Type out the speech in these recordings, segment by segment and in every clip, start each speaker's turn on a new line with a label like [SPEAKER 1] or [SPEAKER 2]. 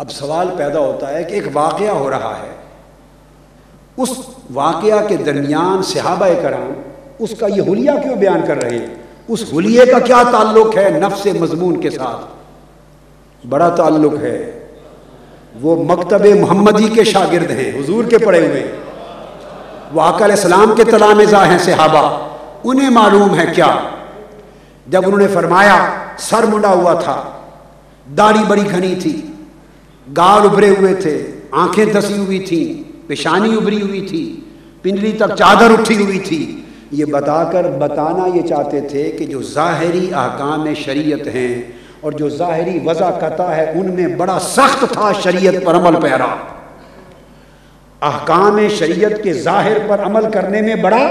[SPEAKER 1] اب سوال پیدا ہوتا ہے کہ ایک واقعہ ہو رہا ہے، اس واقعہ کے درمیان صحابہ کرام اس کا یہ حلیہ کیوں بیان کر رہے ہیں؟ اس حلیے کا کیا تعلق ہے نفس مضمون کے ساتھ؟ بڑا تعلق ہے۔ وہ مکتب محمدی کے شاگرد ہیں، حضور کے پڑھے ہوئے، وہ آقا علیہ السلام کے تلامذہ ہیں صحابہ، انہیں معلوم ہے کیا۔ جب انہوں نے فرمایا سر منڈا ہوا تھا، داڑھی بڑی گھنی تھی، گال ابھرے ہوئے تھے، آنکھیں دسی ہوئی تھیں، پیشانی ابھری ہوئی تھی، پنڈلی تک چادر اٹھی ہوئی تھی، یہ بتا کر بتانا یہ چاہتے تھے کہ جو ظاہری احکام شریعت ہیں اور جو ظاہری وضع قطع ہے ان میں بڑا سخت تھا شریعت پر عمل پیرا، احکام شریعت کے ظاہر پر عمل کرنے میں بڑا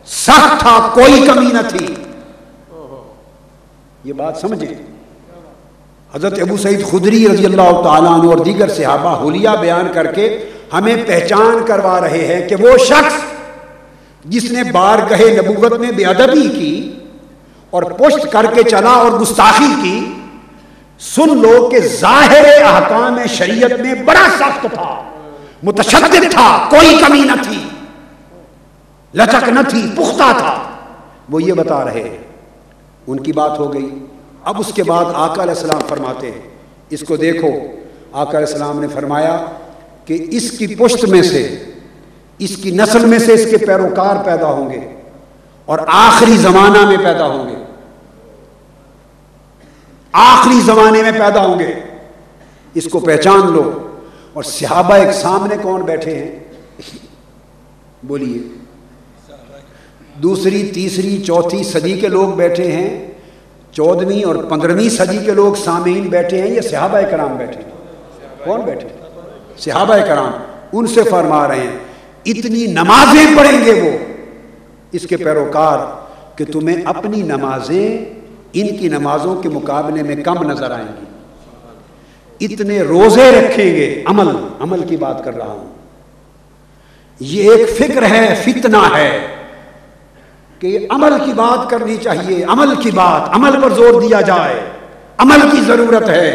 [SPEAKER 1] سخت تھا، کوئی کمی نہ تھی۔ یہ بات سمجھیں۔ حضرت ابو سعید خدری رضی اللہ تعالیٰ عنہ اور دیگر صحابہ حلیہ بیان کر کے ہمیں پہچان کروا رہے ہیں کہ وہ شخص جس نے بارگاہ نبوت میں بے ادبی کی اور پشت کر کے چلا اور گستاخی کی، سن لو کہ ظاہر احکام شریعت میں بڑا سخت تھا، متشدد تھا، کوئی کمی نہ تھی، لچک نہ تھی، پختہ تھا۔ وہ یہ بتا رہے ہیں، ان کی بات ہو گئی۔ اب اس کے بعد آقا علیہ السلام فرماتے ہیں اس کو دیکھو، آقا علیہ السلام نے فرمایا کہ اس کی پشت میں سے، اس کی نسل میں سے اس کے پیروکار پیدا ہوں گے اور آخری زمانہ میں پیدا ہوں گے، آخری زمانے میں پیدا ہوں گے، اس کو پہچان لو۔ اور صحابہ ایک سامنے کون بیٹھے ہیں؟ بولیے، دوسری تیسری چوتھی صدی کے لوگ بیٹھے ہیں، 14ویں اور 15ویں صدی کے لوگ سامعین بیٹھے ہیں، یا صحابہ کرام بیٹھے ہیں؟ کون بیٹھے ہیں؟ صحابہ کرام۔ ان سے فرما رہے ہیں اتنی نمازیں پڑھیں گے وہ اس کے پیروکار کہ تمہیں اپنی نمازیں ان کی نمازوں کے مقابلے میں کم نظر آئیں گی، اتنے روزے رکھیں گے، عمل کی بات کر رہا ہوں۔ یہ ایک فکر ہے، فتنہ ہے کہ عمل کی بات کرنی چاہیے، عمل کی بات، عمل پر زور دیا جائے، عمل کی ضرورت ہے،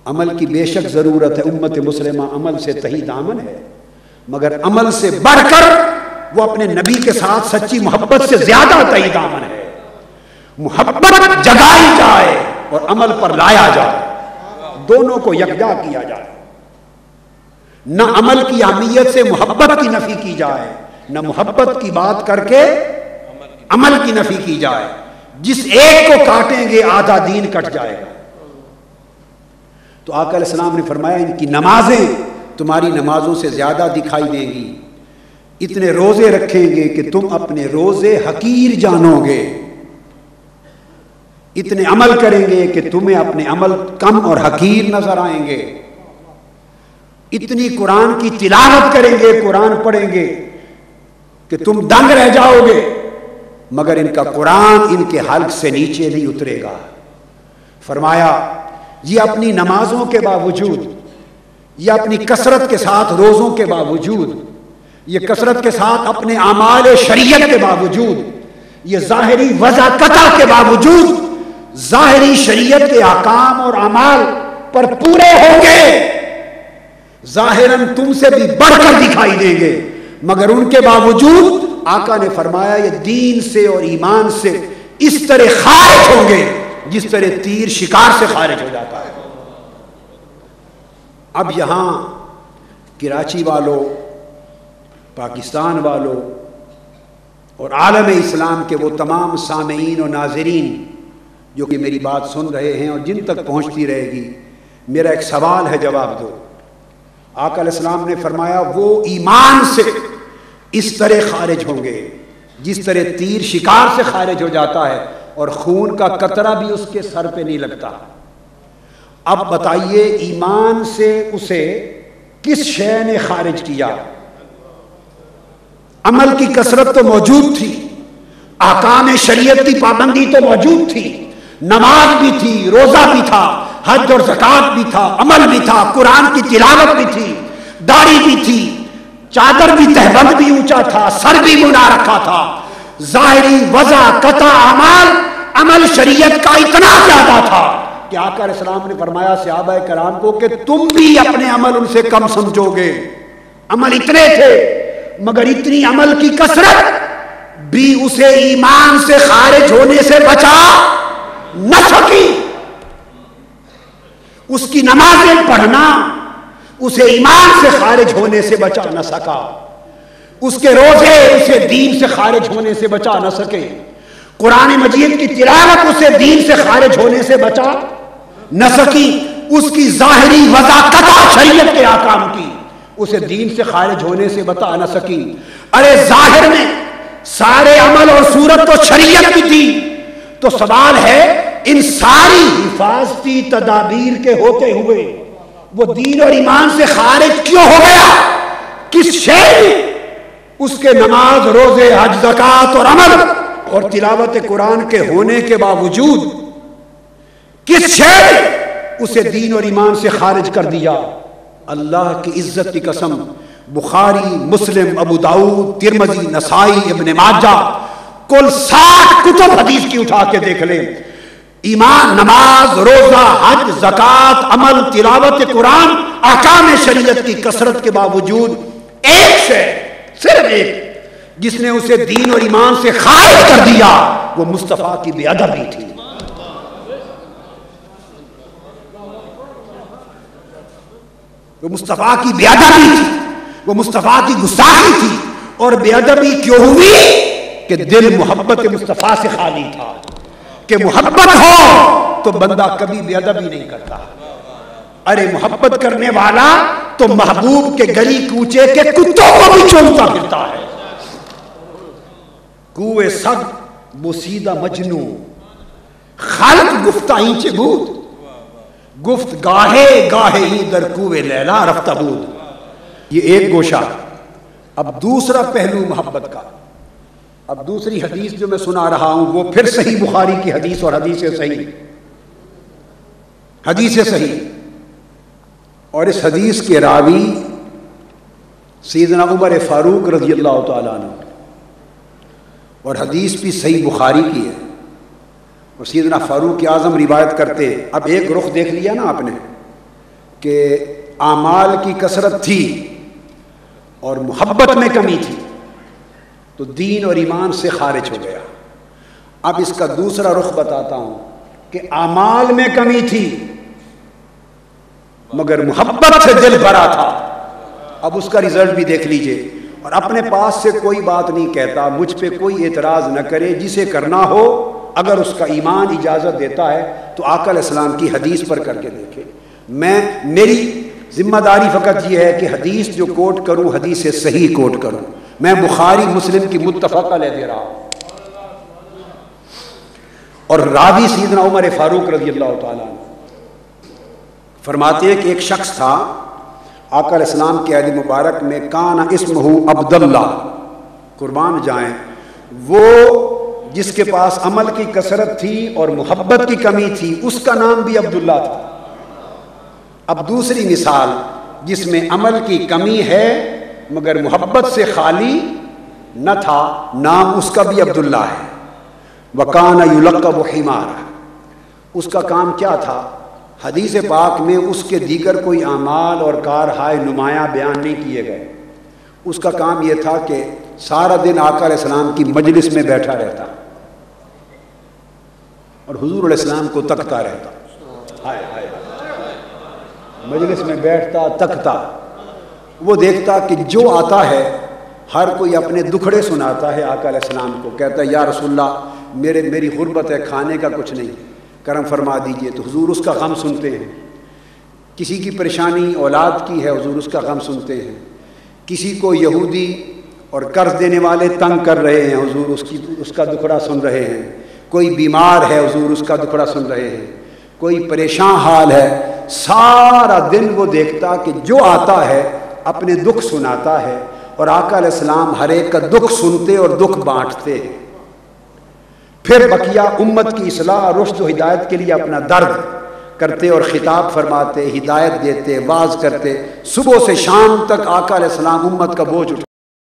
[SPEAKER 1] عمل کی بے شک ضرورت ہے۔ امت مسلمہ عمل سے تہی دامن ہے، مگر عمل سے بڑھ کر وہ اپنے نبی کے ساتھ سچی محبت سے زیادہ تہی دامن ہے۔ محبت جگائی جائے اور عمل پر لایا جائے، دونوں کو یکجا کیا جائے، نہ عمل کی اہمیت سے محبت کی نفی کی جائے، نہ محبت کی بات کر کے عمل کی نفی کی جائے۔ جس ایک کو کاٹیں گے آدھا دین کٹ جائے گا۔ تو آقا علیہ السلام نے فرمایا ان کی نمازیں تمہاری نمازوں سے زیادہ دکھائی دیں گی، اتنے روزے رکھیں گے کہ تم اپنے روزے حقیر جانو گے، اتنے عمل کریں گے کہ تمہیں اپنے عمل کم اور حقیر نظر آئیں گے، اتنی قرآن کی تلاوت کریں گے، قرآن پڑھیں گے کہ تم دنگ رہ جاؤ گے، مگر ان کا قرآن ان کے حلق سے نیچے نہیں اترے گا۔ فرمایا یہ اپنی نمازوں کے باوجود، یہ اپنی کثرت کے ساتھ روزوں کے باوجود، یہ کثرت کے ساتھ اپنے اعمال شریعت کے باوجود، یہ ظاہری وضع قطع کے باوجود ظاہری شریعت کے احکام اور اعمال پر پورے ہوں گے، ظاہراً تم سے بھی بڑھ کر دکھائی دیں گے، مگر ان کے باوجود آقا نے فرمایا یہ دین سے اور ایمان سے اس طرح خارج ہوں گے جس طرح تیر شکار سے خارج ہو جاتا ہے۔ اب یہاں کراچی والوں، پاکستان والوں اور عالم اسلام کے وہ تمام سامعین و ناظرین جو کہ میری بات سن رہے ہیں اور جن تک پہنچتی رہے گی، میرا ایک سوال ہے، جواب دو۔ آقا علیہ السلام نے فرمایا وہ ایمان سے اس طرح خارج ہوں گے جس طرح تیر شکار سے خارج ہو جاتا ہے اور خون کا قطرہ بھی اس کے سر پہ نہیں لگتا۔ اب بتائیے ایمان سے اسے کس شے نے خارج کیا؟ عمل کی کثرت تو موجود تھی، احکام شریعت کی پابندی تو موجود تھی، نماز بھی تھی، روزہ بھی تھا، حج اور زکوٰۃ بھی تھا، عمل بھی تھا، قرآن کی تلاوت بھی تھی، داڑھی بھی تھی، چادر بھی تہبند بھی اونچا تھا، سر بھی منا رکھا تھا، ظاہری وضع قطع اعمال عمل شریعت کا اتنا زیادہ تھا، کہ آقا علیہ السلام نے فرمایا صحابہ کرام کو کہ تم بھی اپنے عمل ان سے کم سمجھو گے. عمل اتنے تھے مگر اتنی عمل کی کثرت بھی اسے ایمان سے خارج ہونے سے بچا نہ سکی. اس کی نمازیں پڑھنا اسے ایمان سے خارج ہونے سے بچا نہ سکا. اس کے روزے اسے دین سے خارج ہونے سے بچا نہ سکے. قرآن مجید کی تلاوت اسے دین سے خارج ہونے سے بچا نہ سکی. اس کی ظاہری وضاحت شریعت کے احکام کی اسے دین سے خارج ہونے سے بتا نہ سکی. ارے ظاہر میں سارے عمل اور صورت تو شریعت کی تھی، تو سوال ہے ان ساری حفاظتی تدابیر کے ہوتے ہوئے وہ دین اور ایمان سے خارج کیوں ہو گیا؟ کس شے میں اس کے نماز، روزے، حج، زکوٰۃ اور عمل اور تلاوت قرآن کے ہونے کے باوجود کس شے نے اسے دین اور ایمان سے خارج کر دیا؟ اللہ کی عزت کی قسم، بخاری، مسلم، ابو داؤد، ترمذی، نسائی، ابن ماجہ، کل 60 کتب حدیث کی اٹھا کے دیکھ لیں، ایمان، نماز، روزہ، حج، زکوٰۃ، عمل، تلاوت قرآن، احکام شریعت کی کثرت کے باوجود ایک شے، صرف ایک، جس نے اسے دین اور ایمان سے خارج کر دیا، وہ مصطفیٰ کی بے ادبی تھی. وہ مصطفیٰ کی بے ادبی تھی، وہ مصطفیٰ کی گستاخی تھی. اور بے ادبی کیوں ہوئی؟ کہ دل محبت مصطفیٰ سے خالی تھا. کہ محبت ہو تو بندہ کبھی بے ادبی نہیں کرتا. ارے محبت کرنے والا تو محبوب کے گلی کوچے کے کتوں کو بھی چومتا پھرتا ہے. کوئے سگ بوسیدہ مجنو خلق گفتہ اینچ بود، گفت گاہے گاہے ہی در کوئے لیلا رفتہ بود. یہ ایک گوشہ. اب دوسرا پہلو محبت کا. اب دوسری حدیث جو میں سنا رہا ہوں وہ پھر صحیح بخاری کی حدیث اور حدیث صحیح. اور اس حدیث کے راوی سیدنا عمر فاروق رضی اللہ تعالیٰ عنہ، اور حدیث بھی صحیح بخاری کی ہے. اور سیدنا فاروق اعظم روایت کرتے. اب ایک رخ دیکھ لیا نا آپ نے کہ اعمال کی کثرت تھی اور محبت میں کمی تھی تو دین اور ایمان سے خارج ہو گیا. اب اس کا دوسرا رخ بتاتا ہوں کہ اعمال میں کمی تھی مگر محبت سے دل بھرا تھا. اب اس کا رزلٹ بھی دیکھ لیجئے. اور اپنے پاس سے کوئی بات نہیں کہتا، مجھ پہ کوئی اعتراض نہ کرے، جسے کرنا ہو اگر اس کا ایمان اجازت دیتا ہے تو آقا علیہ السلام کی حدیث پر کر کے دیکھے. میری ذمہ داری فقط یہ ہے کہ حدیث جو کوٹ کروں حدیث صحیح کوٹ کروں. میں بخاری مسلم کی متفقہ لے دے رہا ہوں. اور راوی سیدنا عمر فاروق رضی اللہ تعالیٰ عنہ فرماتے ہیں کہ ایک شخص تھا آقا علیہ السلام کے عہد مبارک میں، کان اسمہ عبداللہ، قربان جائیں، وہ جس کے پاس عمل کی کثرت تھی اور محبت کی کمی تھی اس کا نام بھی عبداللہ تھا. اب دوسری مثال جس میں عمل کی کمی ہے مگر محبت سے خالی نہ تھا، نام اس کا بھی عبداللہ ہے. وَكَانَ يُلَقَّبُ حِمَارًا، اس کا کام کیا تھا؟ حدیث پاک میں اس کے دیگر کوئی اعمال اور کارہائے نمایاں بیان نہیں کیے گئے. اس کا کام یہ تھا کہ سارا دن آقا علیہ السلام کی مجلس میں بیٹھا رہتا اور حضور علیہ السلام کو تکتا رہتا. مجلس میں بیٹھتا، تکتا، وہ دیکھتا کہ جو آتا ہے ہر کوئی اپنے دکھڑے سناتا ہے آقا علیہ السلام کو. کہتا ہے یا رسول اللہ میری غربت ہے، کھانے کا کچھ نہیں، کرم فرما دیجئے. تو حضور اس کا غم سنتے ہیں. کسی کی پریشانی اولاد کی ہے، حضور اس کا غم سنتے ہیں. کسی کو یہودی اور قرض دینے والے تنگ کر رہے ہیں، حضور اس کا دکھڑا سن رہے ہیں. کوئی بیمار ہے، حضور اس کا دکھڑا سن رہے ہیں. کوئی پریشان حال ہے. سارا دن وہ دیکھتا کہ جو آتا ہے اپنے دکھ سناتا ہے اور آقا علیہ السلام ہر ایک کا دکھ سنتے اور دکھ بانٹتے. پھر بقیہ امت کی اصلاح، رشد و ہدایت کے لیے اپنا درد کرتے اور خطاب فرماتے، ہدایت دیتے، واعظ کرتے. صبح سے شام تک آقا علیہ السلام امت کا بوجھ اٹھاتے.